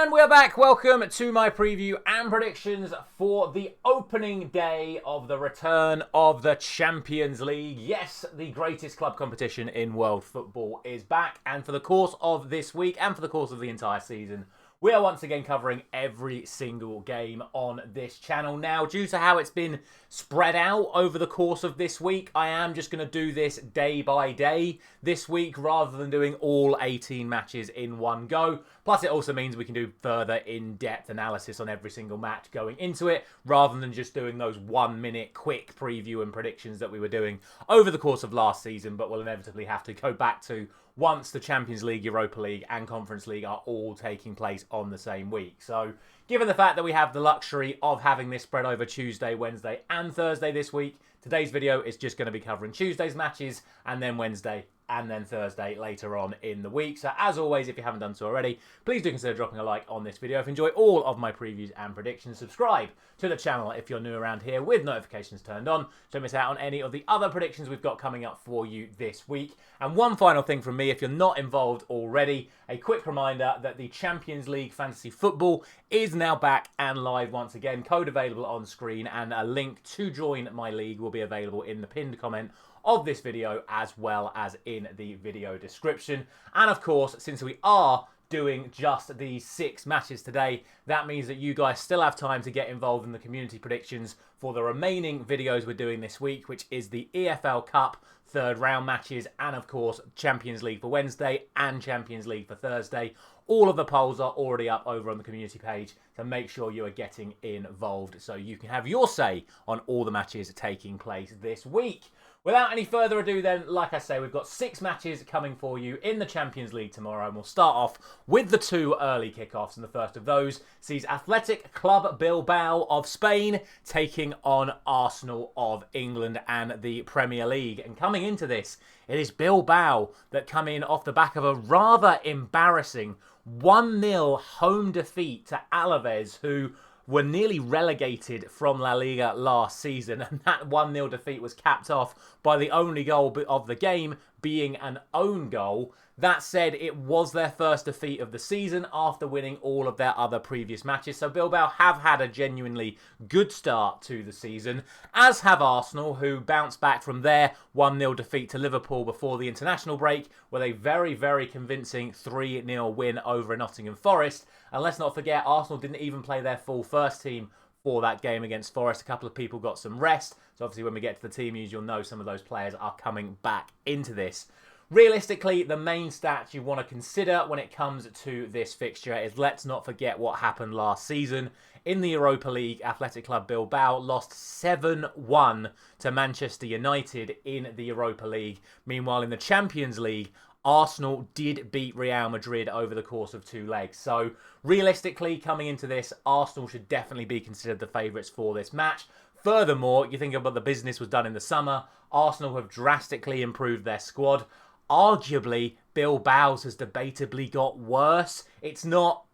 And we're back. Welcome to my preview and predictions for the opening day of the return of the Champions League. Yes, the greatest club competition in world football is back. And for the course of this week and for the course of the entire season, we are once again covering every single game on this channel. Now, due to how it's been spread out over the course of this week, I am just going to do this day by day this week rather than doing all 18 matches in one go. Plus, it also means we can do further in-depth analysis on every single match going into it rather than just doing those 1 minute quick preview and predictions that we were doing over the course of last season, but we'll inevitably have to go back to once the Champions League, Europa League and Conference League are all taking place on the same week. So, given the fact that we have the luxury of having this spread over Tuesday, Wednesday and Thursday this week, today's video is just going to be covering Tuesday's matches and then Wednesday and then Thursday later on in the week. So as always, if you haven't done so already, please do consider dropping a like on this video. If you enjoy all of my previews and predictions, subscribe to the channel if you're new around here with notifications turned on, so don't miss out on any of the other predictions we've got coming up for you this week. And one final thing from me, if you're not involved already, a quick reminder that the Champions League Fantasy Football is now back and live once again. Code available on screen and a link to join my league will be available in the pinned comment of this video as well as in the video description. And of course, since we are doing just these 6 matches today, that means that you guys still have time to get involved in the community predictions for the remaining videos we're doing this week, which is the EFL Cup third round matches and of course Champions League for Wednesday and Champions League for Thursday. All of the polls are already up over on the community page, so make sure you are getting involved so you can have your say on all the matches taking place this week. Without any further ado then, like I say, we've got 6 matches coming for you in the Champions League tomorrow, and we'll start off with the 2 early kickoffs, and the first of those sees Athletic Club Bilbao of Spain taking on Arsenal of England and the Premier League. And coming into this, it is Bilbao that come in off the back of a rather embarrassing 1-0 home defeat to Alaves, who were nearly relegated from La Liga last season, and that 1-0 defeat was capped off by the only goal of the game being an own goal. That said, it was their first defeat of the season after winning all of their other previous matches, so Bilbao have had a genuinely good start to the season, as have Arsenal, who bounced back from their 1-0 defeat to Liverpool before the international break with a very, very convincing 3-0 win over Nottingham Forest. And let's not forget, Arsenal didn't even play their full first team for that game against Forest. A couple of people got some rest, so obviously when we get to the team news, you'll know some of those players are coming back into this. Realistically, the main stats you want to consider when it comes to this fixture is, let's not forget what happened last season. In the Europa League, Athletic Club Bilbao lost 7-1 to Manchester United in the Europa League. Meanwhile, in the Champions League, Arsenal did beat Real Madrid over the course of 2 legs. So, realistically, coming into this, Arsenal should definitely be considered the favourites for this match. Furthermore, you think about the business was done in the summer, Arsenal have drastically improved their squad. Arguably, Bilbao's has debatably got worse. It's not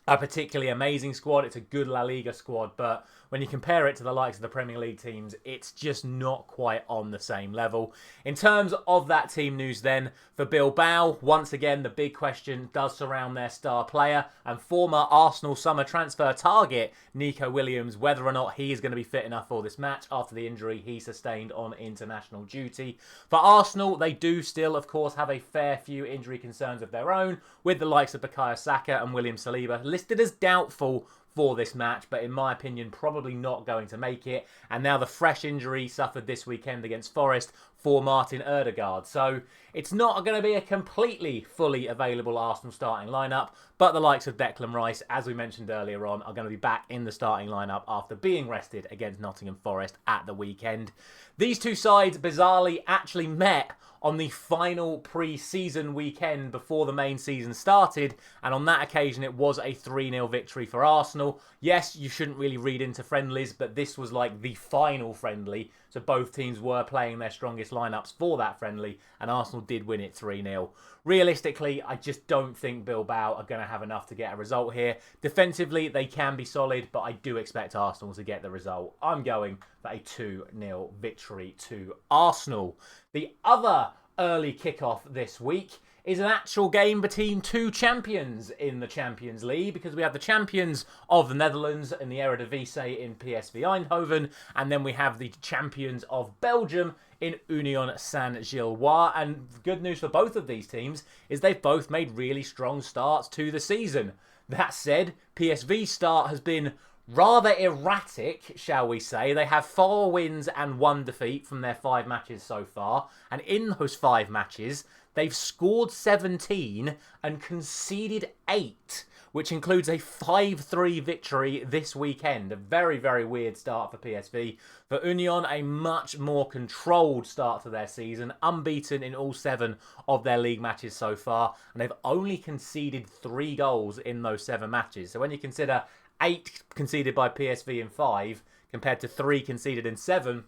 a particularly amazing squad. It's a good La Liga squad, but when you compare it to the likes of the Premier League teams, it's just not quite on the same level. In terms of that team news then, for Bilbao, once again, the big question does surround their star player and former Arsenal summer transfer target, Nico Williams, whether or not he is going to be fit enough for this match after the injury he sustained on international duty. For Arsenal, they do still, of course, have a fair few injury concerns of their own, with the likes of Bukayo Saka and William Saliba listed as doubtful for this match, but in my opinion, probably not going to make it. And now the fresh injury suffered this weekend against Forest for Martin Ødegaard. So it's not going to be a completely fully available Arsenal starting lineup, but the likes of Declan Rice, as we mentioned earlier on, are going to be back in the starting lineup after being rested against Nottingham Forest at the weekend. These two sides bizarrely actually met on the final pre-season weekend before the main season started, and on that occasion it was a 3-0 victory for Arsenal. Yes, you shouldn't really read into friendlies, but this was like the final friendly, so both teams were playing their strongest lineups for that friendly, and Arsenal did win it 3-0. Realistically, I just don't think Bilbao are going to have enough to get a result here. Defensively, they can be solid, but I do expect Arsenal to get the result. I'm going for a 2-0 victory to Arsenal. The other early kickoff this week is an actual game between two champions in the Champions League, because we have the champions of the Netherlands in the Eredivisie in PSV Eindhoven, and then we have the champions of Belgium in Union Saint-Gilloise. And good news for both of these teams is they've both made really strong starts to the season. That said, PSV's start has been rather erratic, shall we say. They have 4 wins and 1 defeat from their 5 matches so far, and in those 5 matches they've scored 17 and conceded 8, which includes a 5-3 victory this weekend. A very, very weird start for PSV. For Union, a much more controlled start to their season, unbeaten in all 7 of their league matches so far, and they've only conceded 3 goals in those 7 matches. So when you consider 8 conceded by PSV in 5 compared to 3 conceded in 7,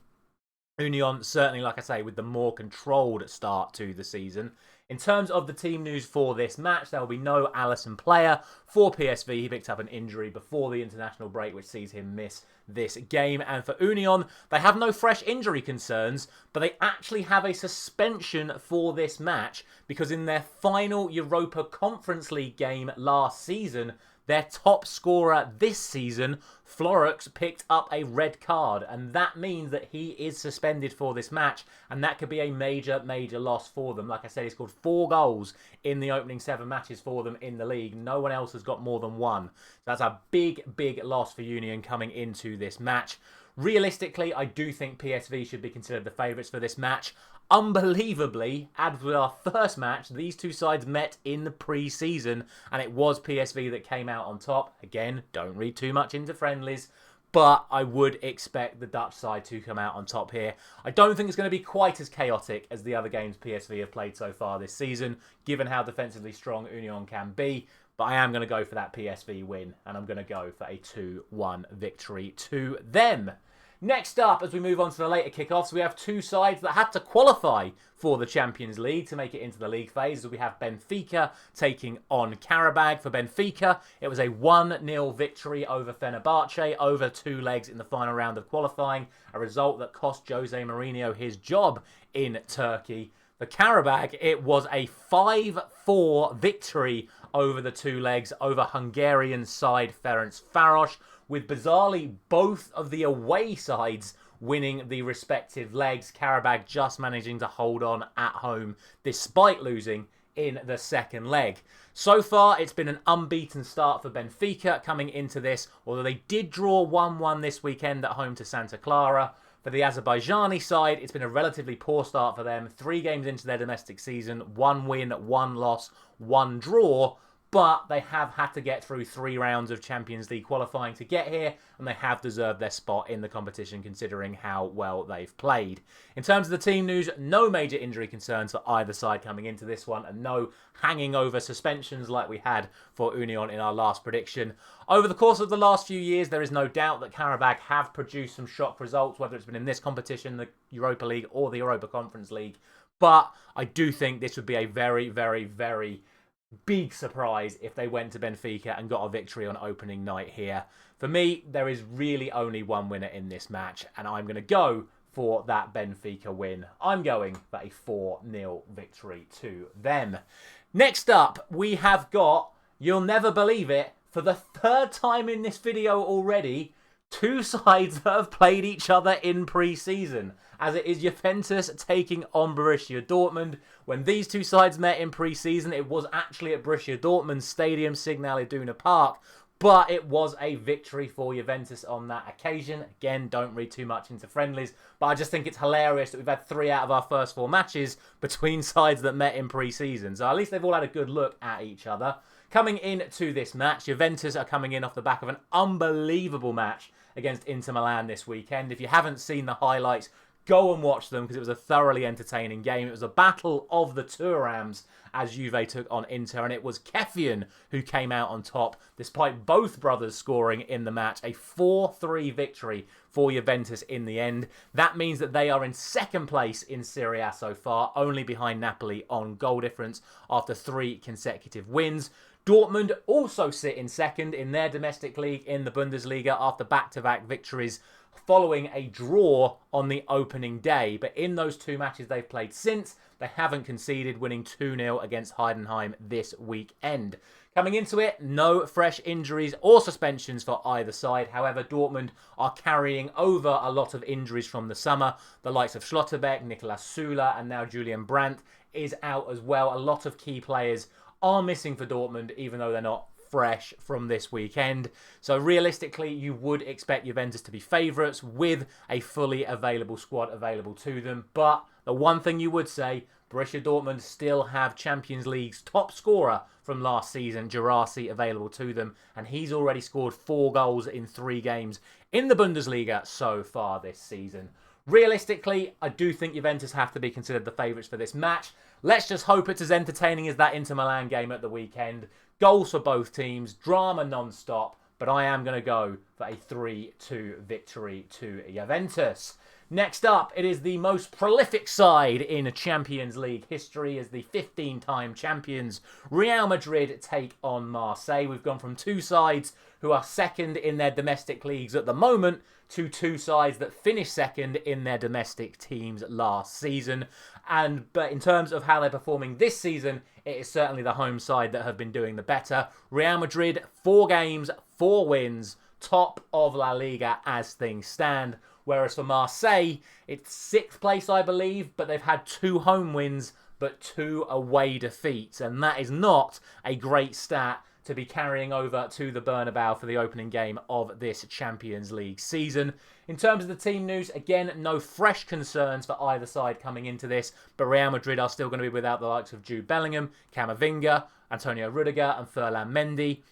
Union, certainly, like I say, with the more controlled start to the season. In terms of the team news for this match, there will be no Alisson player for PSV. He picked up an injury before the international break, which sees him miss this game. And for Union, they have no fresh injury concerns, but they actually have a suspension for this match, because in their final Europa Conference League game last season, their top scorer this season, Florux, picked up a red card, and that means that he is suspended for this match, and that could be a major, major loss for them. Like I said, he scored 4 goals in the opening 7 matches for them in the league. No one else has got more than 1. So that's a big, big loss for Union coming into this match. Realistically, I do think PSV should be considered the favourites for this match. Unbelievably, as with our first match, these two sides met in the pre-season, and it was PSV that came out on top. Again, don't read too much into friendlies, but I would expect the Dutch side to come out on top here. I don't think it's going to be quite as chaotic as the other games PSV have played so far this season, given how defensively strong Union can be. But I am going to go for that PSV win, and I'm going to go for a 2-1 victory to them. Next up, as we move on to the later kickoffs, we have 2 sides that had to qualify for the Champions League to make it into the league phase. We have Benfica taking on Qarabag. For Benfica, it was a 1-0 victory over Fenerbahce over 2 legs in the final round of qualifying, a result that cost Jose Mourinho his job in Turkey. For Qarabag, it was a 5-4 victory over the 2 legs over Hungarian side Ferencváros, with bizarrely both of the away sides winning the respective legs. Qarabag just managing to hold on at home despite losing in the second leg. So far, it's been an unbeaten start for Benfica coming into this, although they did draw 1-1 this weekend at home to Santa Clara. For the Azerbaijani side, it's been a relatively poor start for them. 3 games into their domestic season, 1 win, 1 loss, 1 draw. But they have had to get through 3 rounds of Champions League qualifying to get here, and they have deserved their spot in the competition considering how well they've played. In terms of the team news, no major injury concerns for either side coming into this one, and no hanging over suspensions like we had for Union in our last prediction. Over the course of the last few years, there is no doubt that Qarabag have produced some shock results, whether it's been in this competition, the Europa League, or the Europa Conference League. But I do think this would be a very, very, very big surprise if they went to Benfica and got a victory on opening night here. For me, there is really only one winner in this match, and I'm going to go for that Benfica win. I'm going for a 4-0 victory to them. Next up, we have got, you'll never believe it, for the 3rd time in this video already, 2 sides that have played each other in pre-season, as it is Juventus taking on Borussia Dortmund. When these 2 sides met in pre-season, it was actually at Borussia Dortmund's Stadium Signal Iduna Park, but it was a victory for Juventus on that occasion. Again, don't read too much into friendlies, but I just think it's hilarious that we've had 3 out of our first 4 matches between sides that met in pre-season. So at least they've all had a good look at each other. Coming into this match, Juventus are coming in off the back of an unbelievable match against Inter Milan this weekend. If you haven't seen the highlights, go and watch them, because it was a thoroughly entertaining game. It was a battle of the Turams as Juve took on Inter, and it was Kefian who came out on top, despite both brothers scoring in the match. A 4-3 victory for Juventus in the end. That means that they are in 2nd place in Serie A so far, only behind Napoli on goal difference after 3 consecutive wins. Dortmund also sit in 2nd in their domestic league in the Bundesliga after back-to-back victories following a draw on the opening day. But in those 2 matches they've played since, they haven't conceded, winning 2-0 against Heidenheim this weekend. Coming into it, no fresh injuries or suspensions for either side. However, Dortmund are carrying over a lot of injuries from the summer. The likes of Schlotterbeck, Niklas Süle, and now Julian Brandt is out as well. A lot of key players are missing for Dortmund, even though they're not fresh from this weekend. So realistically, you would expect Juventus to be favourites with a fully available squad available to them. But the one thing you would say, Borussia Dortmund still have Champions League's top scorer from last season, Girassi, available to them. And he's already scored 4 goals in 3 games in the Bundesliga so far this season. Realistically, I do think Juventus have to be considered the favourites for this match. Let's just hope it's as entertaining as that Inter Milan game at the weekend. Goals for both teams, drama non-stop, but I am going to go for a 3-2 victory to Juventus. Next up, it is the most prolific side in Champions League history as the 15-time champions Real Madrid take on Marseille. We've gone from 2 sides who are second in their domestic leagues at the moment to 2 sides that finished second in their domestic teams last season. But in terms of how they're performing this season, it is certainly the home side that have been doing the better. Real Madrid, 4 games, 4 wins, top of La Liga as things stand. Whereas for Marseille, it's 6th place, I believe, but they've had 2 home wins, but 2 away defeats. And that is not a great stat to be carrying over to the Bernabeu for the opening game of this Champions League season. In terms of the team news, again, no fresh concerns for either side coming into this, but Real Madrid are still going to be without the likes of Jude Bellingham, Camavinga, Antonio Rudiger and Ferland Mendy.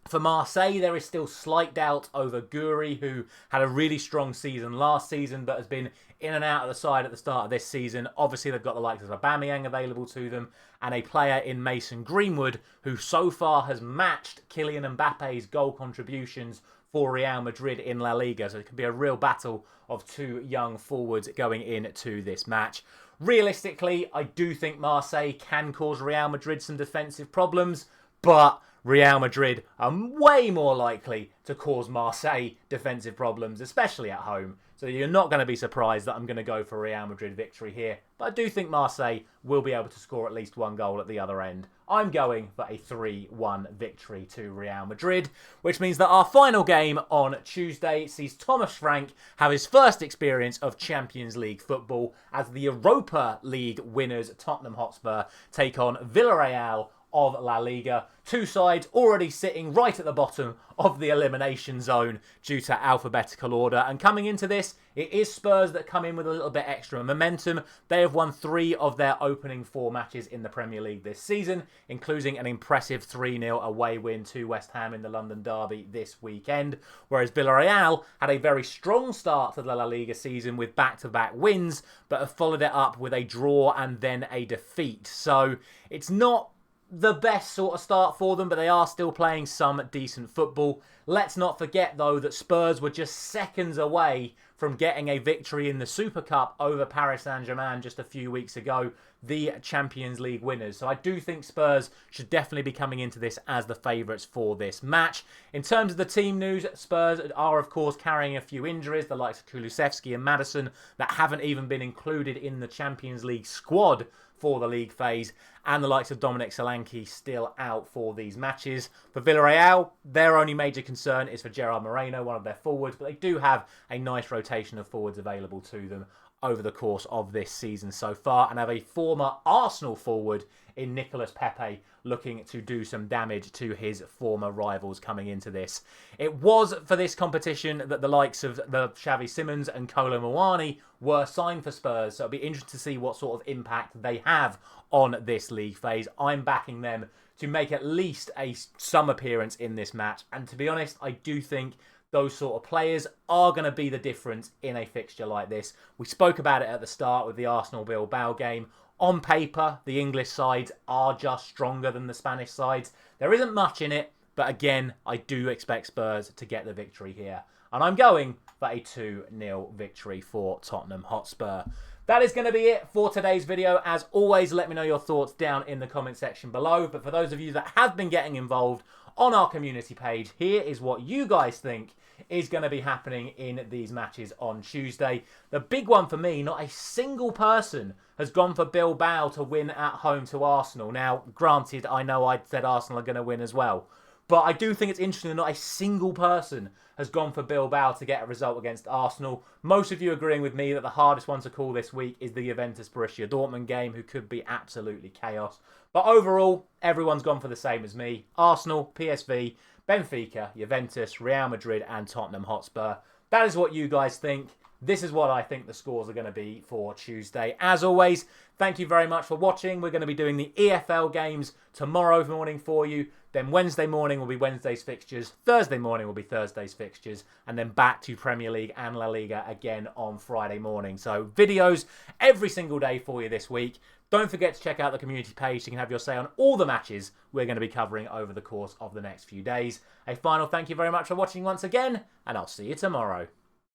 For Marseille, there is still slight doubt over Guri, who had a really strong season last season, but has been in and out of the side at the start of this season. Obviously, they've got the likes of Aubameyang available to them, and a player in Mason Greenwood, who so far has matched Kylian Mbappe's goal contributions for Real Madrid in La Liga. So it could be a real battle of 2 young forwards going into this match. Realistically, I do think Marseille can cause Real Madrid some defensive problems, but Real Madrid are way more likely to cause Marseille defensive problems, especially at home. So you're not going to be surprised that I'm going to go for Real Madrid victory here. But I do think Marseille will be able to score at least 1 goal at the other end. I'm going for a 3-1 victory to Real Madrid, which means that our final game on Tuesday sees Thomas Frank have his first experience of Champions League football as the Europa League winners Tottenham Hotspur take on Villarreal of La Liga. 2 sides already sitting right at the bottom of the elimination zone due to alphabetical order. And coming into this, it is Spurs that come in with a little bit extra momentum. They have won 3 of their opening 4 matches in the Premier League this season, including an impressive 3-0 away win to West Ham in the London Derby this weekend. Whereas Villarreal had a very strong start to the La Liga season with back-to-back wins, but have followed it up with a draw and then a defeat. So it's not the best sort of start for them, but they are still playing some decent football. Let's not forget, though, that Spurs were just seconds away from getting a victory in the Super Cup over Paris Saint-Germain just a few weeks ago, the Champions League winners. So I do think Spurs should definitely be coming into this as the favourites for this match. In terms of the team news, Spurs are, of course, carrying a few injuries, the likes of Kulusevski and Maddison, that haven't even been included in the Champions League squad for the league phase, and the likes of Dominic Solanke still out for these matches. For Villarreal, their only major concern is for Gerard Moreno, one of their forwards, but they do have a nice rotation of forwards available to them over the course of this season so far, and have a former Arsenal forward in Nicolas Pepe looking to do some damage to his former rivals coming into this. It was for this competition that the likes of the Xavi Simons and Kolo Muani were signed for Spurs, so it'll be interesting to see what sort of impact they have on this league phase. I'm backing them to make at least some appearance in this match, and to be honest, I do think those sort of players are going to be the difference in a fixture like this. We spoke about it at the start with the Arsenal-Bilbao game. On paper, the English sides are just stronger than the Spanish sides. There isn't much in it, but again, I do expect Spurs to get the victory here. And I'm going for a 2-0 victory for Tottenham Hotspur. That is going to be it for today's video. As always, let me know your thoughts down in the comment section below. But for those of you that have been getting involved on our community page. Here is what you guys think is going to be happening in these matches on Tuesday. The big one for me, not a single person has gone for Bilbao to win at home to Arsenal. Now, granted, I know I said Arsenal are going to win as well. But I do think it's interesting that not a single person has gone for Bilbao to get a result against Arsenal. Most of you agreeing with me that the hardest one to call this week is the Juventus-Borussia Dortmund game, who could be absolutely chaos. But overall, everyone's gone for the same as me. Arsenal, PSV, Benfica, Juventus, Real Madrid and Tottenham Hotspur. That is what you guys think. This is what I think the scores are going to be for Tuesday. As always, thank you very much for watching. We're going to be doing the EFL games tomorrow morning for you. Then Wednesday morning will be Wednesday's fixtures. Thursday morning will be Thursday's fixtures. And then back to Premier League and La Liga again on Friday morning. So videos every single day for you this week. Don't forget to check out the community page so you can have your say on all the matches we're going to be covering over the course of the next few days. A final thank you very much for watching once again, and I'll see you tomorrow.